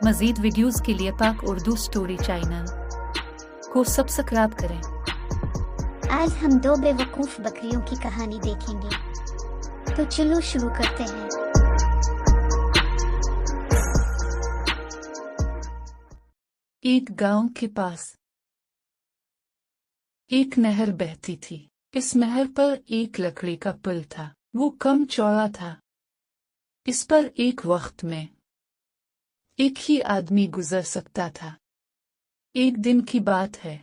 मज़ीद वीडियोज़ के लिए पाक उर्दू स्टोरी चैनल को सब्सक्राइब करें। आज हम दो बेवकूफ़ बकरियों की कहानी देखेंगे, तो चलो शुरू करते हैं। एक गांव के पास एक नहर बहती थी। इस नहर पर एक लकड़ी का पुल था। वो कम चौड़ा था। इस पर एक वक्त में एक ही आदमी गुजर सकता था। एक दिन की बात है।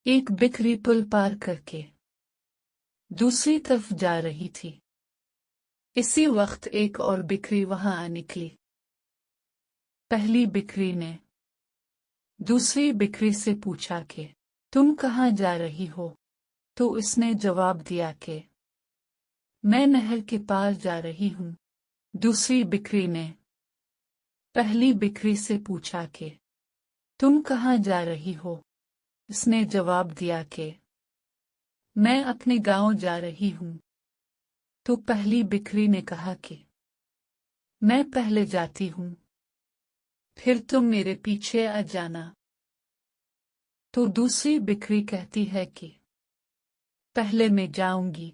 एक बिक्री पुल पार करके दूसरी तरफ जा रही थी। इसी वक्त एक और बिक्री वहां आ निकली। पहली बिक्री ने दूसरी बिक्री से पूछा कि तुम कहाँ जा रही हो? तो उसने जवाब दिया कि मैं नहर के पार जा रही हूँ। दूसरी बिक्री ने पहली बिक्री से पूछा कि तुम कहाँ जा रही हो? उसने जवाब दिया कि मैं अपने गांव जा रही हूँ। तो पहली बिक्री ने कहा कि मैं पहले जाती हूँ, फिर तुम मेरे पीछे आ जाना। तो दूसरी बिक्री कहती है कि पहले मैं जाऊंगी,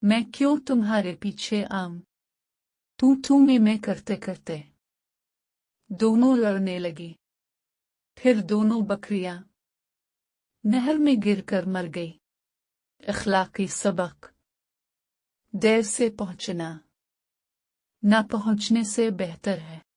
मैं क्यों तुम्हारे पीछे आऊं? तू मैं करते करते दोनों लड़ने लगी। फिर दोनों बकरियां नहर में गिरकर मर गई। अखलाकी सबक: देर से पहुंचना ना पहुंचने से बेहतर है।